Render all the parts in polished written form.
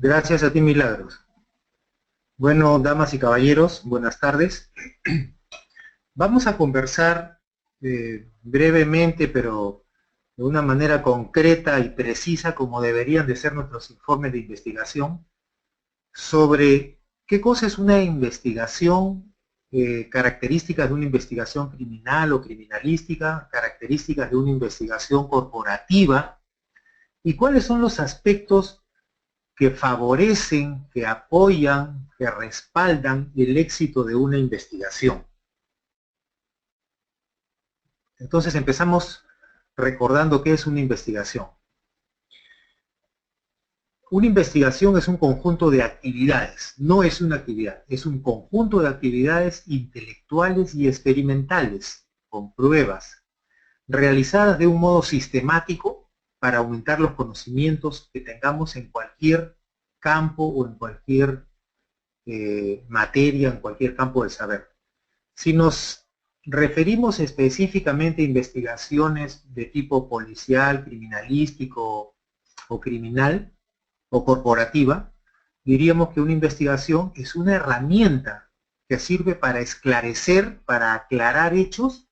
Gracias a ti, Milagros. Bueno, damas y caballeros, buenas tardes. Vamos a conversar brevemente, pero de una manera concreta y precisa, como deberían de ser nuestros informes de investigación, sobre qué cosa es una investigación, características de una investigación criminal o criminalística, características de una investigación corporativa, y cuáles son los aspectos que favorecen, que apoyan, que respaldan el éxito de una investigación. Entonces empezamos recordando qué es una investigación. Una investigación es un conjunto de actividades, no es una actividad, es un conjunto de actividades intelectuales y experimentales, con pruebas, realizadas de un modo sistemático para aumentar los conocimientos que tengamos en cualquier campo o en cualquier materia, en cualquier campo del saber. Si nos referimos específicamente a investigaciones de tipo policial, criminalístico o criminal o corporativa, diríamos que una investigación es una herramienta que sirve para esclarecer, para aclarar hechos,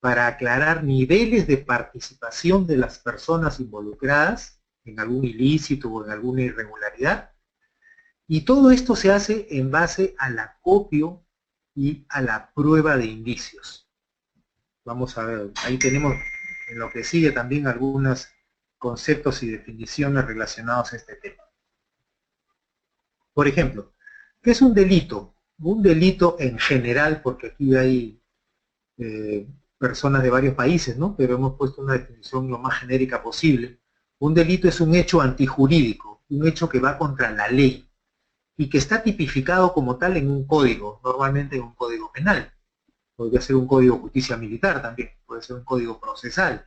para aclarar niveles de participación de las personas involucradas en algún ilícito o en alguna irregularidad. Y todo esto se hace en base al acopio y a la prueba de indicios. Vamos a ver, ahí tenemos en lo que sigue también algunos conceptos y definiciones relacionados a este tema. Por ejemplo, ¿qué es un delito? Un delito en general, porque aquí hay personas de varios países, ¿no? Pero hemos puesto una definición lo más genérica posible. Un delito es un hecho antijurídico, un hecho que va contra la ley y que está tipificado como tal en un código, normalmente en un código penal. Podría ser un código de justicia militar también, puede ser un código procesal.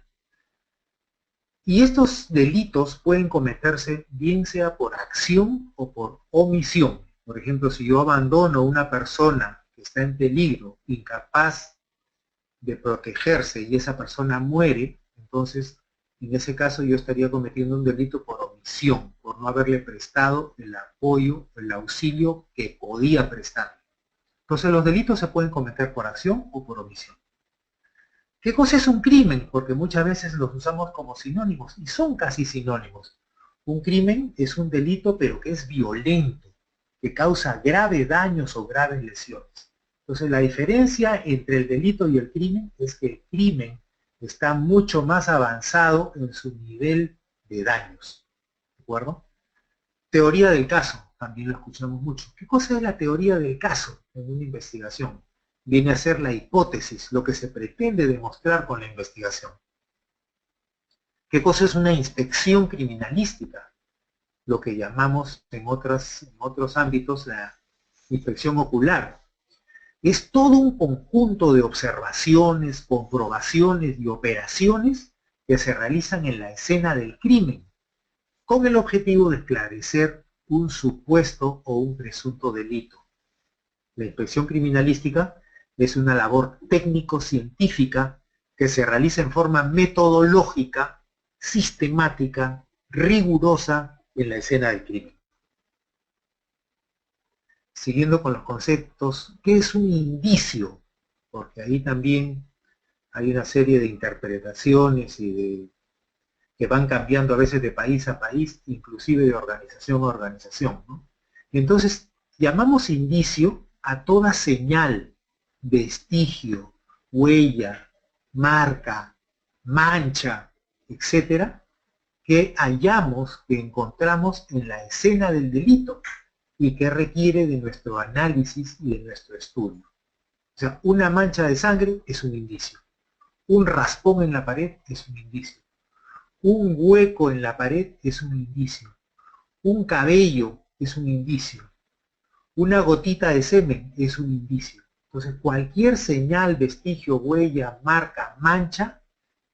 Y estos delitos pueden cometerse bien sea por acción o por omisión. Por ejemplo, si yo abandono a una persona que está en peligro, incapaz de protegerse y esa persona muere, entonces en ese caso yo estaría cometiendo un delito por omisión, por no haberle prestado el apoyo, el auxilio que podía prestar. Entonces los delitos se pueden cometer por acción o por omisión. ¿Qué cosa es un crimen? Porque muchas veces los usamos como sinónimos y son casi sinónimos. Un crimen es un delito pero que es violento, que causa graves daños o graves lesiones. Entonces la diferencia entre el delito y el crimen es que el crimen está mucho más avanzado en su nivel de daños. ¿De acuerdo? Teoría del caso, también lo escuchamos mucho. ¿Qué cosa es la teoría del caso en una investigación? Viene a ser la hipótesis, lo que se pretende demostrar con la investigación. ¿Qué cosa es una inspección criminalística? Lo que llamamos en otros ámbitos la inspección ocular. Es todo un conjunto de observaciones, comprobaciones y operaciones que se realizan en la escena del crimen, con el objetivo de esclarecer un supuesto o un presunto delito. La inspección criminalística es una labor técnico-científica que se realiza en forma metodológica, sistemática, rigurosa en la escena del crimen. Siguiendo con los conceptos, ¿qué es un indicio? Porque ahí también hay una serie de interpretaciones que van cambiando a veces de país a país, inclusive de organización a organización, ¿no? Entonces, llamamos indicio a toda señal, vestigio, huella, marca, mancha, etcétera, que hallamos, que encontramos en la escena del delito y que requiere de nuestro análisis y de nuestro estudio. O sea, una mancha de sangre es un indicio. Un raspón en la pared es un indicio. Un hueco en la pared es un indicio. Un cabello es un indicio. Una gotita de semen es un indicio. Entonces, cualquier señal, vestigio, huella, marca, mancha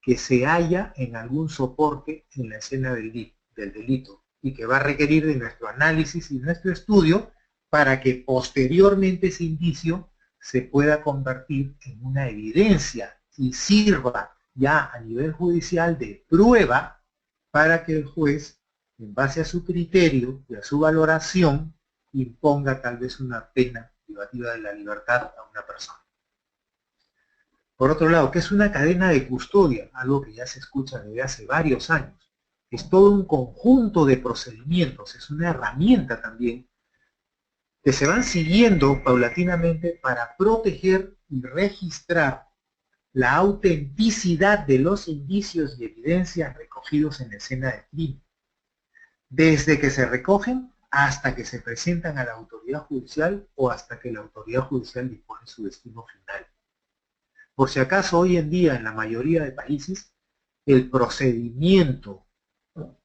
que se halla en algún soporte en la escena del delito y que va a requerir de nuestro análisis y nuestro estudio para que posteriormente ese indicio se pueda convertir en una evidencia y sirva ya a nivel judicial de prueba para que el juez en base a su criterio y a su valoración, imponga tal vez una pena privativa de la libertad a una persona. Por otro lado, ¿qué es una cadena de custodia? Algo que ya se escucha desde hace varios años. Es todo un conjunto de procedimientos, es una herramienta también que se van siguiendo paulatinamente para proteger y registrar la autenticidad de los indicios y evidencias recogidos en la escena del crimen, desde que se recogen hasta que se presentan a la autoridad judicial o hasta que la autoridad judicial dispone su destino final. Por si acaso, hoy en día en la mayoría de países, el procedimiento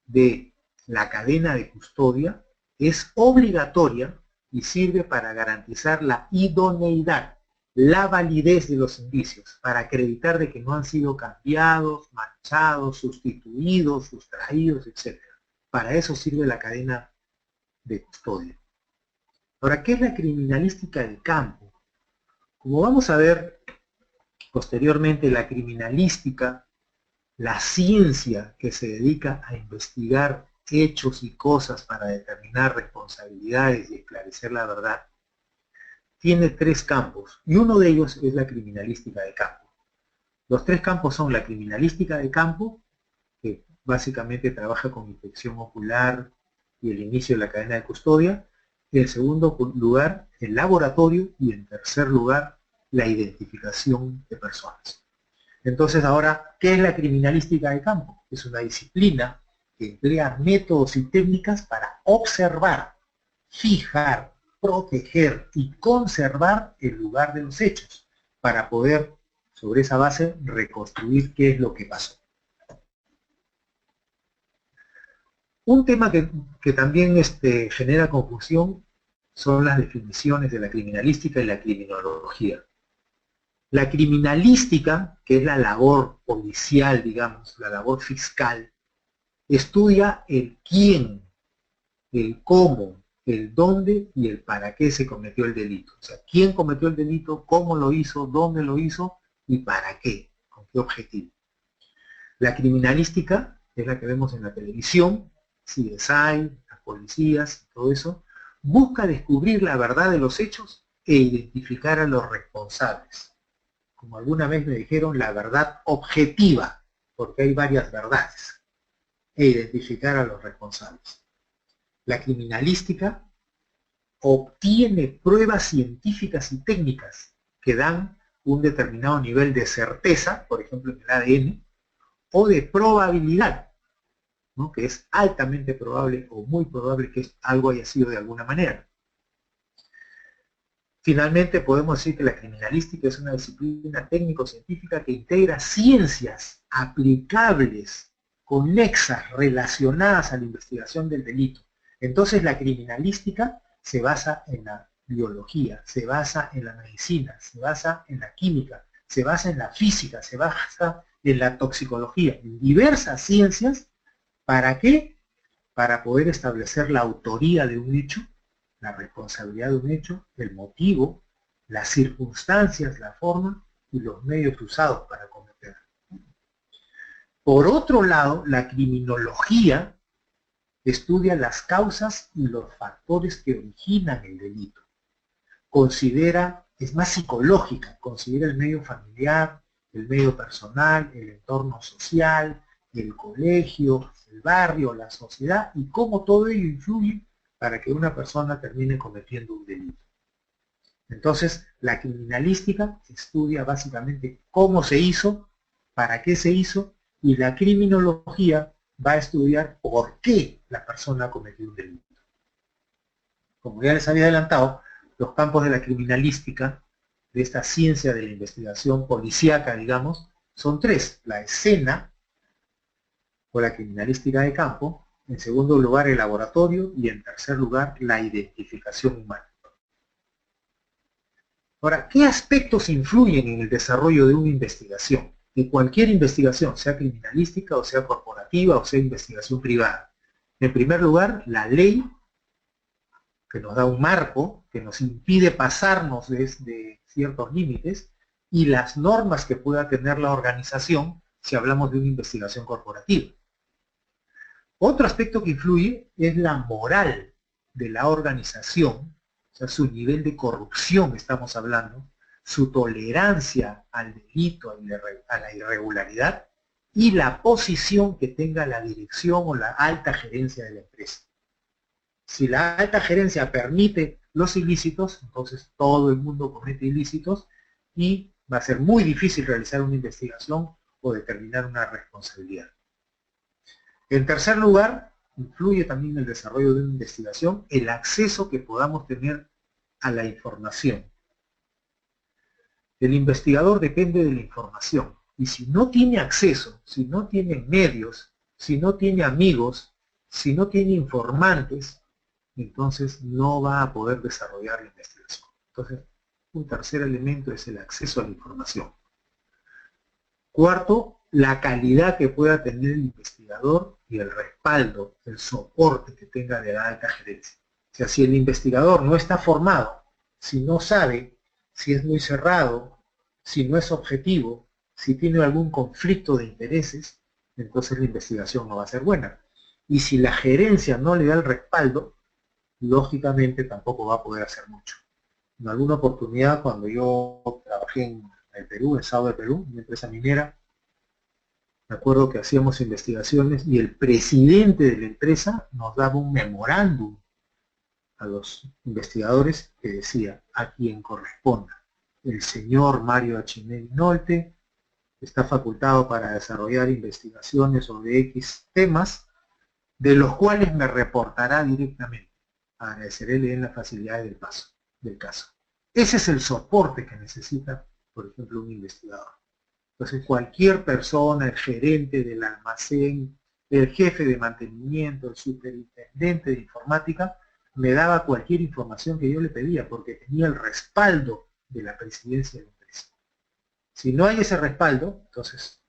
de la cadena de custodia es obligatoria y sirve para garantizar la idoneidad, la validez de los indicios, para acreditar de que no han sido cambiados, manchados, sustituidos, sustraídos, etc. Para eso sirve la cadena de custodia. Ahora, ¿qué es la criminalística del campo? Como vamos a ver posteriormente, la criminalística, la ciencia que se dedica a investigar hechos y cosas para determinar responsabilidades y esclarecer la verdad, tiene tres campos, y uno de ellos es la criminalística de campo. Los tres campos son la criminalística de campo, que básicamente trabaja con inspección ocular y el inicio de la cadena de custodia; en segundo lugar, el laboratorio; y en tercer lugar, la identificación de personas. Entonces ahora, ¿qué es la criminalística de campo? Es una disciplina que emplea métodos y técnicas para observar, fijar, proteger y conservar el lugar de los hechos, para poder, sobre esa base, reconstruir qué es lo que pasó. Un tema que también genera confusión son las definiciones de la criminalística y la criminología. La criminalística, que es la labor policial, digamos, la labor fiscal, estudia el quién, el cómo, el dónde y el para qué se cometió el delito. O sea, quién cometió el delito, cómo lo hizo, dónde lo hizo y para qué, con qué objetivo. La criminalística es la que vemos en la televisión, CSI, las policías, todo eso, busca descubrir la verdad de los hechos e identificar a los responsables. Como alguna vez me dijeron, la verdad objetiva, porque hay varias verdades, e identificar a los responsables. La criminalística obtiene pruebas científicas y técnicas que dan un determinado nivel de certeza, por ejemplo en el ADN, o de probabilidad, ¿no?, que es altamente probable o muy probable que algo haya sido de alguna manera. Finalmente, podemos decir que la criminalística es una disciplina técnico-científica que integra ciencias aplicables, conexas, relacionadas a la investigación del delito. Entonces, la criminalística se basa en la biología, se basa en la medicina, se basa en la química, se basa en la física, se basa en la toxicología, en diversas ciencias. ¿Para qué? Para poder establecer la autoría de un hecho, la responsabilidad de un hecho, el motivo, las circunstancias, la forma y los medios usados para cometerlo. Por otro lado, la criminología estudia las causas y los factores que originan el delito. Considera, es más psicológica, considera el medio familiar, el medio personal, el entorno social, el colegio, el barrio, la sociedad, y cómo todo ello influye para que una persona termine cometiendo un delito. Entonces, la criminalística estudia básicamente cómo se hizo, para qué se hizo, y la criminología va a estudiar por qué la persona cometió un delito. Como ya les había adelantado, los campos de la criminalística, de esta ciencia de la investigación policíaca, digamos, son tres: la escena, o la criminalística de campo; en segundo lugar, el laboratorio; y en tercer lugar, la identificación humana. Ahora, ¿qué aspectos influyen en el desarrollo de una investigación? De cualquier investigación, sea criminalística, o sea corporativa, o sea investigación privada. En primer lugar, la ley, que nos da un marco, que nos impide pasarnos de ciertos límites, y las normas que pueda tener la organización si hablamos de una investigación corporativa. Otro aspecto que influye es la moral de la organización, o sea, su nivel de corrupción estamos hablando, su tolerancia al delito, a la irregularidad, y la posición que tenga la dirección o la alta gerencia de la empresa. Si la alta gerencia permite los ilícitos, entonces todo el mundo comete ilícitos y va a ser muy difícil realizar una investigación o determinar una responsabilidad. En tercer lugar, influye también en el desarrollo de una investigación el acceso que podamos tener a la información. El investigador depende de la información y si no tiene acceso, si no tiene medios, si no tiene amigos, si no tiene informantes, entonces no va a poder desarrollar la investigación. Entonces, un tercer elemento es el acceso a la información. Cuarto, la calidad que pueda tener el investigador y el respaldo, el soporte que tenga de la alta gerencia. O sea, si el investigador no está formado, si no sabe, si es muy cerrado, si no es objetivo, si tiene algún conflicto de intereses, entonces la investigación no va a ser buena. Y si la gerencia no le da el respaldo, lógicamente tampoco va a poder hacer mucho. En alguna oportunidad, cuando yo trabajé en el Perú, en Sao de Perú, una empresa minera, me acuerdo que hacíamos investigaciones y el presidente de la empresa nos daba un memorándum a los investigadores que decía a quien corresponda. El señor Mario Achinelli Nolte está facultado para desarrollar investigaciones sobre X temas, de los cuales me reportará directamente. Agradeceré en la facilidad del caso. Ese es el soporte que necesita, por ejemplo, un investigador. Entonces, cualquier persona, el gerente del almacén, el jefe de mantenimiento, el superintendente de informática, me daba cualquier información que yo le pedía, porque tenía el respaldo de la presidencia de la empresa. Si no hay ese respaldo, entonces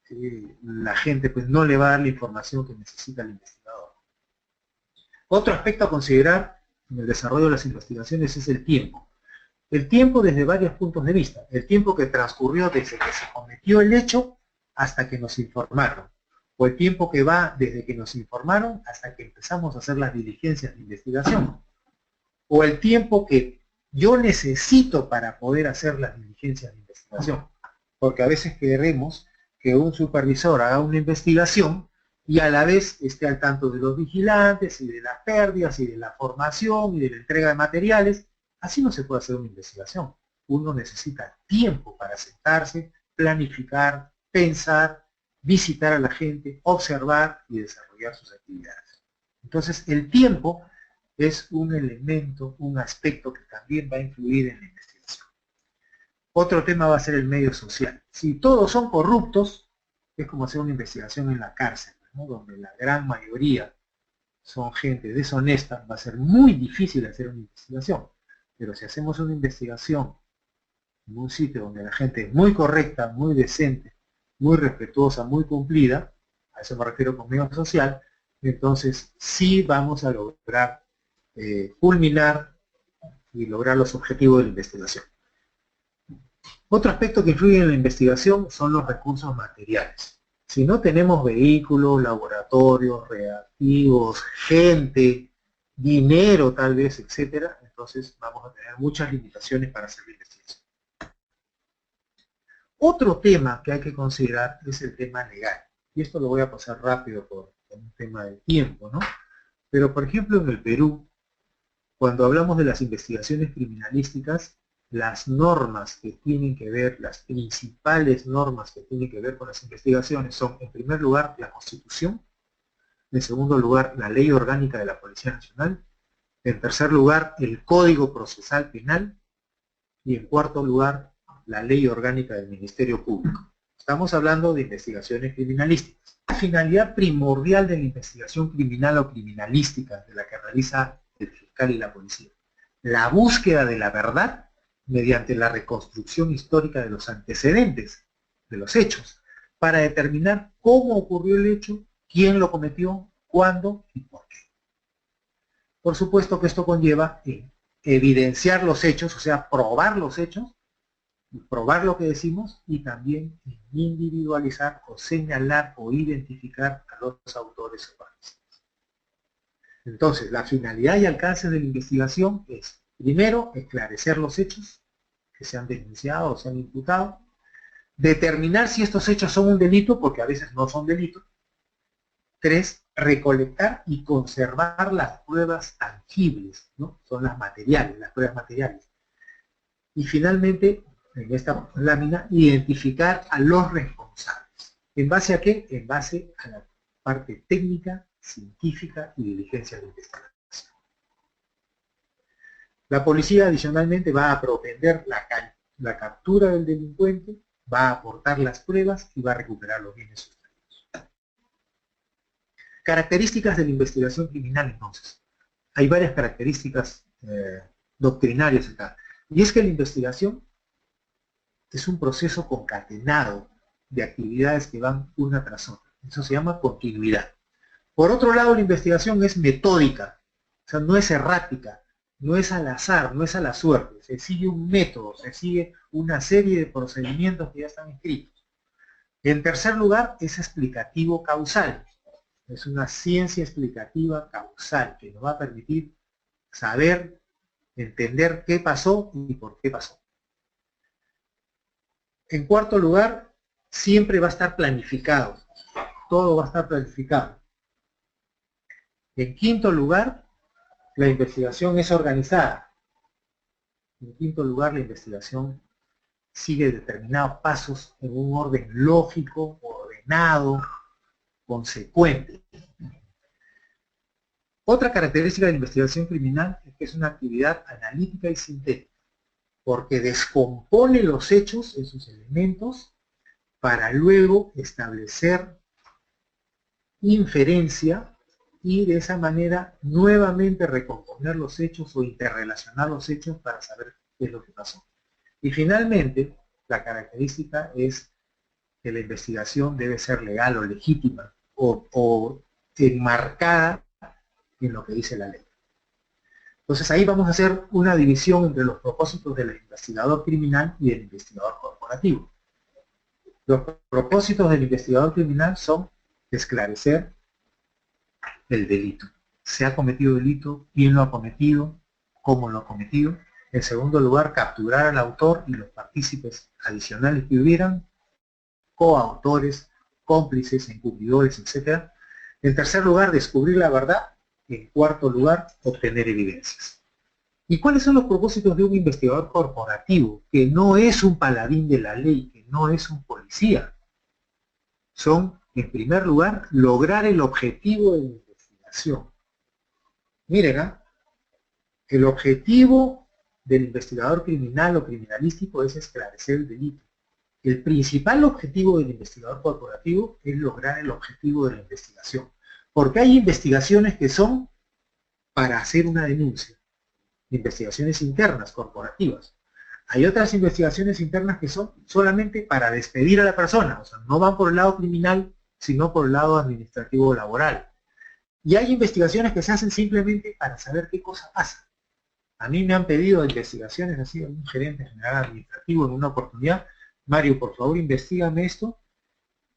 la gente pues no le va a dar la información que necesita el investigador. Otro aspecto a considerar en el desarrollo de las investigaciones es el tiempo. El tiempo desde varios puntos de vista. El tiempo que transcurrió desde que se cometió el hecho hasta que nos informaron. O el tiempo que va desde que nos informaron hasta que empezamos a hacer las diligencias de investigación. O el tiempo que yo necesito para poder hacer las diligencias de investigación. Porque a veces queremos que un supervisor haga una investigación y a la vez esté al tanto de los vigilantes y de las pérdidas y de la formación y de la entrega de materiales. Así no se puede hacer una investigación. Uno necesita tiempo para sentarse, planificar, pensar, visitar a la gente, observar y desarrollar sus actividades. Entonces, el tiempo es un elemento, un aspecto que también va a influir en la investigación. Otro tema va a ser el medio social. Si todos son corruptos, es como hacer una investigación en la cárcel, ¿no? Donde la gran mayoría son gente deshonesta, va a ser muy difícil hacer una investigación. Pero si hacemos una investigación en un sitio donde la gente es muy correcta, muy decente, muy respetuosa, muy cumplida, a eso me refiero con medio social, entonces sí vamos a lograr culminar y lograr los objetivos de la investigación. Otro aspecto que influye en la investigación son los recursos materiales. Si no tenemos vehículos, laboratorios, reactivos, gente, dinero tal vez, etcétera, entonces vamos a tener muchas limitaciones para hacer la investigación. Otro tema que hay que considerar es el tema legal. Y esto lo voy a pasar rápido por un tema de tiempo, ¿no? Pero, por ejemplo, en el Perú, cuando hablamos de las investigaciones criminalísticas, las normas que tienen que ver, las principales normas que tienen que ver con las investigaciones son, en primer lugar, la Constitución, en segundo lugar, la Ley Orgánica de la Policía Nacional, en tercer lugar, el Código Procesal Penal, y en cuarto lugar, la Ley Orgánica del Ministerio Público. Estamos hablando de investigaciones criminalísticas. La finalidad primordial de la investigación criminal o criminalística de la que realiza el fiscal y la policía: la búsqueda de la verdad mediante la reconstrucción histórica de los antecedentes, de los hechos, para determinar cómo ocurrió el hecho, quién lo cometió, cuándo y por qué. Por supuesto que esto conlleva evidenciar los hechos, o sea, probar los hechos, probar lo que decimos, y también individualizar o señalar o identificar a los autores o partícipes. Entonces, la finalidad y alcance de la investigación es, primero, esclarecer los hechos que se han denunciado o se han imputado, determinar si estos hechos son un delito, porque a veces no son delitos. 3, recolectar y conservar las pruebas tangibles, ¿no? Son las materiales, las pruebas materiales. Y finalmente, en esta lámina, identificar a los responsables. ¿En base a qué? En base a la parte técnica, científica y diligencia de investigación. La policía adicionalmente va a propender la captura del delincuente, va a aportar las pruebas y va a recuperar los bienes sustraídos. Características de la investigación criminal, entonces. Hay varias características doctrinarias acá. Y es que la investigación es un proceso concatenado de actividades que van una tras otra. Eso se llama continuidad. Por otro lado, la investigación es metódica, o sea, no es errática, no es al azar, no es a la suerte. Se sigue un método, se sigue una serie de procedimientos que ya están escritos. En tercer lugar, es explicativo causal. Es una ciencia explicativa causal que nos va a permitir saber, entender qué pasó y por qué pasó. En cuarto lugar, siempre va a estar planificado. Todo va a estar planificado. En quinto lugar, la investigación es organizada. En quinto lugar, la investigación sigue determinados pasos en un orden lógico, ordenado, consecuente. Otra característica de la investigación criminal es que es una actividad analítica y sintética, porque descompone los hechos en sus elementos para luego establecer inferencia y de esa manera nuevamente recomponer los hechos o interrelacionar los hechos para saber qué es lo que pasó. Y finalmente, la característica es que la investigación debe ser legal o legítima o enmarcada en lo que dice la ley. Entonces ahí vamos a hacer una división entre los propósitos del investigador criminal y del investigador corporativo. Los propósitos del investigador criminal son esclarecer el delito. ¿Se ha cometido delito? ¿Quién lo ha cometido? ¿Cómo lo ha cometido? En segundo lugar, capturar al autor y los partícipes adicionales que hubieran, coautores, cómplices, encubridores, etc. En tercer lugar, descubrir la verdad. En cuarto lugar, obtener evidencias. ¿Y cuáles son los propósitos de un investigador corporativo? Que no es un paladín de la ley, que no es un policía. Son, en primer lugar, lograr el objetivo de la investigación. Miren, el objetivo del investigador criminal o criminalístico es esclarecer el delito. El principal objetivo del investigador corporativo es lograr el objetivo de la investigación. Porque hay investigaciones que son para hacer una denuncia. Investigaciones internas, corporativas. Hay otras investigaciones internas que son solamente para despedir a la persona, o sea, no van por el lado criminal, sino por el lado administrativo o laboral. Y hay investigaciones que se hacen simplemente para saber qué cosa pasa. A mí me han pedido investigaciones, así, un gerente general administrativo en una oportunidad, Mario, por favor, investígame esto,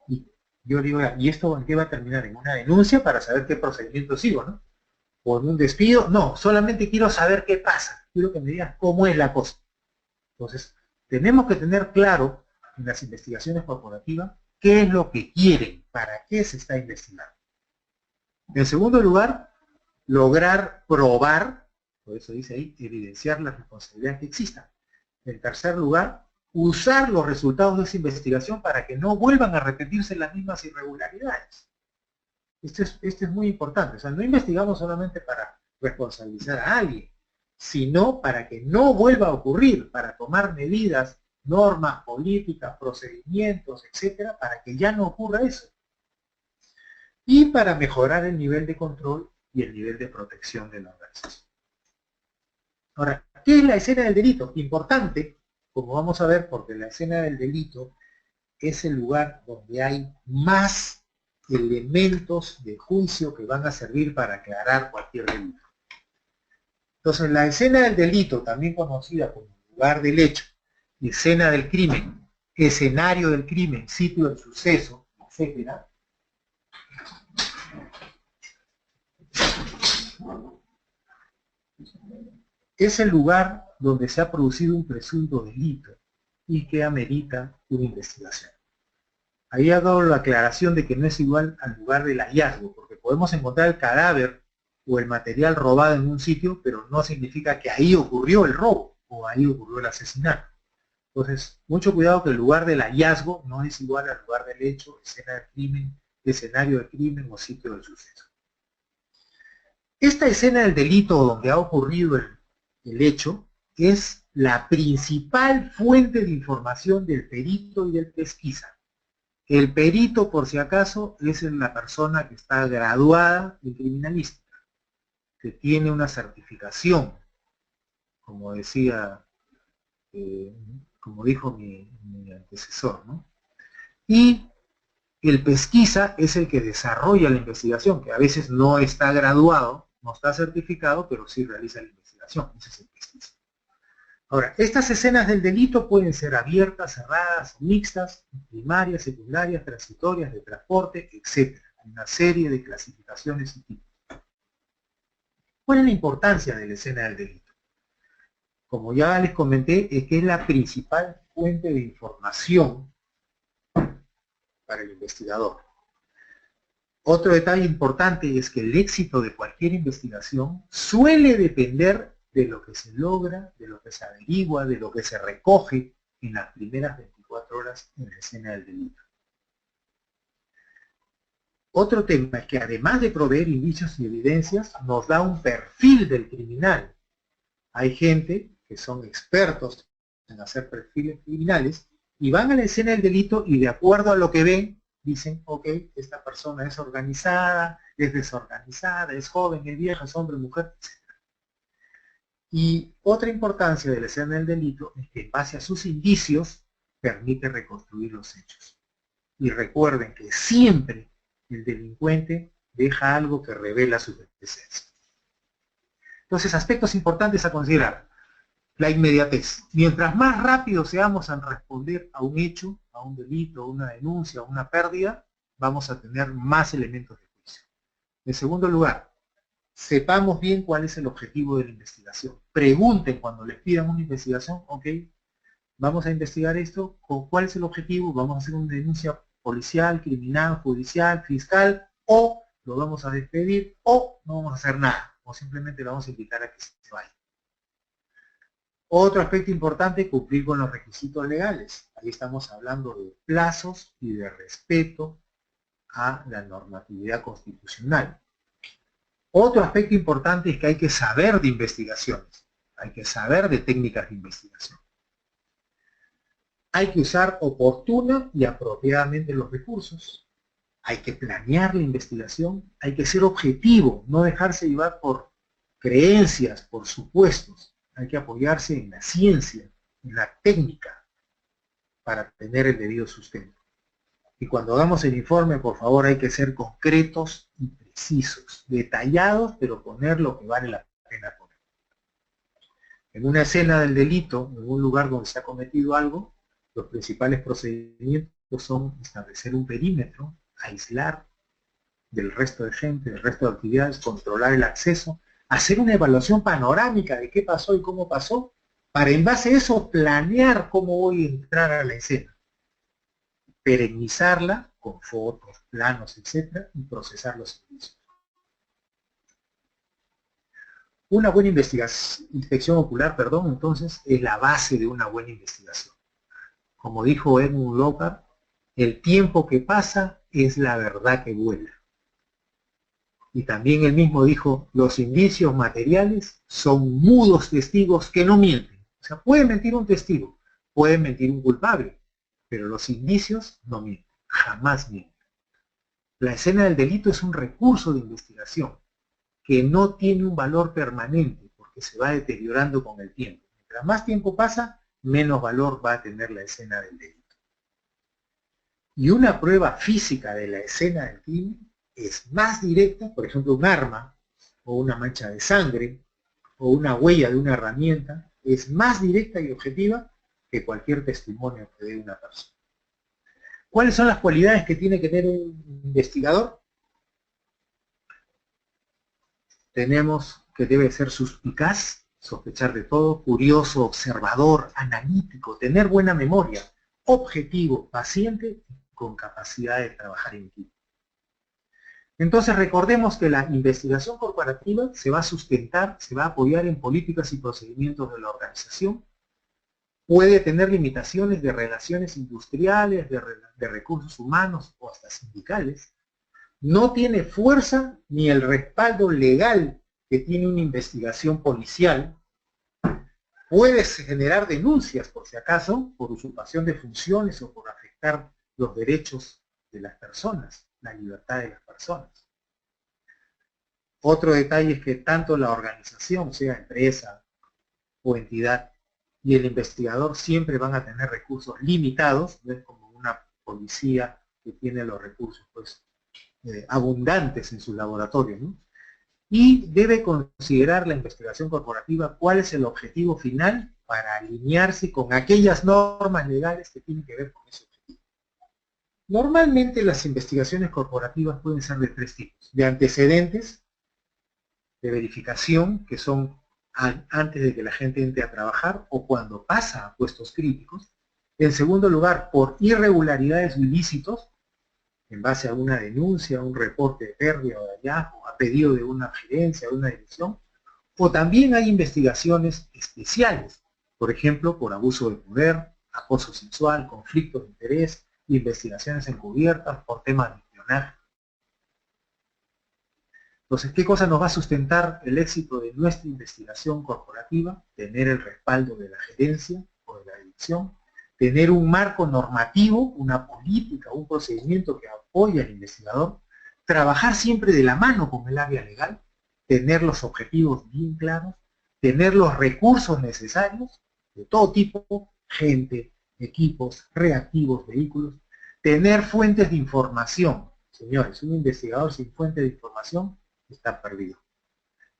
y yo digo, ¿y esto en qué va a terminar? En una denuncia para saber qué procedimiento sigo, ¿no? ¿O en un despido? No, solamente quiero saber qué pasa, quiero que me digas cómo es la cosa. Entonces, tenemos que tener claro en las investigaciones corporativas qué es lo que quieren, para qué se está investigando. En segundo lugar, lograr probar, por eso dice ahí, evidenciar la responsabilidad que exista. En tercer lugar, usar los resultados de esa investigación para que no vuelvan a repetirse las mismas irregularidades. Esto es muy importante. O sea, no investigamos solamente para responsabilizar a alguien, sino para que no vuelva a ocurrir, para tomar medidas, normas, políticas, procedimientos, etcétera, para que ya no ocurra eso. Y para mejorar el nivel de control y el nivel de protección de la organización. Ahora, ¿qué es la escena del delito? Importante, como vamos a ver, porque la escena del delito es el lugar donde hay más elementos de juicio que van a servir para aclarar cualquier delito. Entonces, la escena del delito, también conocida como lugar del hecho, escena del crimen, escenario del crimen, sitio del suceso, etc., es el lugar donde se ha producido un presunto delito y que amerita una investigación. Ahí hago la aclaración de que no es igual al lugar del hallazgo, porque podemos encontrar el cadáver o el material robado en un sitio, pero no significa que ahí ocurrió el robo o ahí ocurrió el asesinato. Entonces, mucho cuidado que el lugar del hallazgo no es igual al lugar del hecho, escena del crimen, escenario del crimen o sitio del suceso. Esta escena del delito donde ha ocurrido el hecho es la principal fuente de información del perito y del pesquisa. El perito, por si acaso, es la persona que está graduada en criminalística, que tiene una certificación, como decía, como dijo mi antecesor, ¿no? Y el pesquisa es el que desarrolla la investigación, que a veces no está graduado, no está certificado, pero sí realiza la investigación. Ese es el pesquisa. Ahora, estas escenas del delito pueden ser abiertas, cerradas, mixtas, primarias, secundarias, transitorias, de transporte, etc. Hay una serie de clasificaciones y tipos. ¿Cuál es la importancia de la escena del delito? Como ya les comenté, es que es la principal fuente de información para el investigador. Otro detalle importante es que el éxito de cualquier investigación suele depender de lo que se logra, de lo que se averigua, de lo que se recoge en las primeras 24 horas en la escena del delito. Otro tema es que además de proveer indicios y evidencias, nos da un perfil del criminal. Hay gente que son expertos en hacer perfiles criminales y van a la escena del delito y de acuerdo a lo que ven, dicen, ok, esta persona es organizada, es desorganizada, es joven, es vieja, es hombre, mujer, etc. Y otra importancia de la escena del delito es que en base a sus indicios permite reconstruir los hechos. Y recuerden que siempre el delincuente deja algo que revela su presencia. Entonces, aspectos importantes a considerar. La inmediatez. Mientras más rápido seamos en responder a un hecho, a un delito, a una denuncia, a una pérdida, vamos a tener más elementos de juicio. En segundo lugar, sepamos bien cuál es el objetivo de la investigación. Pregunten cuando les pidan una investigación, ok, vamos a investigar esto, ¿cuál es el objetivo? Vamos a hacer una denuncia policial, criminal, judicial, fiscal, o lo vamos a despedir, o no vamos a hacer nada, o simplemente lo vamos a invitar a que se vaya. Otro aspecto importante, cumplir con los requisitos legales. Ahí estamos hablando de plazos y de respeto a la normatividad constitucional. Otro aspecto importante es que hay que saber de investigaciones, hay que saber de técnicas de investigación. Hay que usar oportuna y apropiadamente los recursos. Hay que planear la investigación, hay que ser objetivo, no dejarse llevar por creencias, por supuestos. Hay que apoyarse en la ciencia, en la técnica, para tener el debido sustento. Y cuando hagamos el informe, por favor, hay que ser concretos y precisos, detallados, pero poner lo que vale la pena poner. En una escena del delito, en un lugar donde se ha cometido algo, los principales procedimientos son establecer un perímetro, aislar del resto de gente, del resto de actividades, controlar el acceso, hacer una evaluación panorámica de qué pasó y cómo pasó, para en base a eso planear cómo voy a entrar a la escena, perennizarla con fotos, planos, etcétera, y procesar los indicios. Una buena inspección ocular, entonces, es la base de una buena investigación. Como dijo Edmund Lockhart, el tiempo que pasa es la verdad que vuela. Y también él mismo dijo, los indicios materiales son mudos testigos que no mienten. O sea, puede mentir un testigo, puede mentir un culpable, pero los indicios no mienten, jamás mienten. La escena del delito es un recurso de investigación que no tiene un valor permanente porque se va deteriorando con el tiempo. Mientras más tiempo pasa, menos valor va a tener la escena del delito. Y una prueba física de la escena del crimen es más directa, por ejemplo, un arma, o una mancha de sangre, o una huella de una herramienta, es más directa y objetiva que cualquier testimonio que dé una persona. ¿Cuáles son las cualidades que tiene que tener un investigador? Tenemos que debe ser suspicaz, sospechar de todo, curioso, observador, analítico, tener buena memoria, objetivo, paciente, con capacidad de trabajar en equipo. Entonces recordemos que la investigación corporativa se va a sustentar, se va a apoyar en políticas y procedimientos de la organización, puede tener limitaciones de relaciones industriales, de recursos humanos o hasta sindicales, no tiene fuerza ni el respaldo legal que tiene una investigación policial, puede generar denuncias, por si acaso, por usurpación de funciones o por afectar los derechos de las personas, la libertad de las personas. Otro detalle es que tanto la organización, sea empresa o entidad, y el investigador siempre van a tener recursos limitados, no es como una policía que tiene los recursos pues, abundantes en su laboratorio, ¿no? Y debe considerar la investigación corporativa cuál es el objetivo final para alinearse con aquellas normas legales que tienen que ver con ese objetivo. Normalmente las investigaciones corporativas pueden ser de tres tipos: de antecedentes, de verificación, que son antes de que la gente entre a trabajar o cuando pasa a puestos críticos. En segundo lugar, por irregularidades o ilícitos, en base a una denuncia, un reporte de pérdida o de hallazgo, a pedido de una gerencia o de una dirección. O también hay investigaciones especiales, por ejemplo, por abuso de poder, acoso sexual, conflictos de interés, investigaciones encubiertas por temas de espionaje. Entonces, ¿qué cosa nos va a sustentar el éxito de nuestra investigación corporativa? Tener el respaldo de la gerencia o de la dirección, tener un marco normativo, una política, un procedimiento que apoye al investigador, trabajar siempre de la mano con el área legal, tener los objetivos bien claros, tener los recursos necesarios de todo tipo, gente, equipos, reactivos, vehículos, tener fuentes de información. Señores, un investigador sin fuente de información está perdido.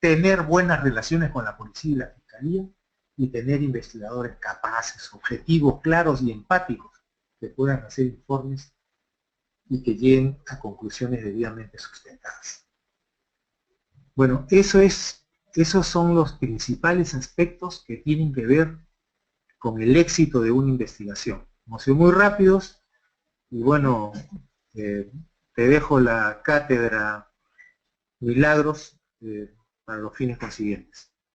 Tener buenas relaciones con la policía y la fiscalía y tener investigadores capaces, objetivos, claros y empáticos que puedan hacer informes y que lleguen a conclusiones debidamente sustentadas. Bueno, esos son los principales aspectos que tienen que ver con el éxito de una investigación. Hemos sido muy rápidos y bueno, te dejo la cátedra Milagros para los fines consiguientes.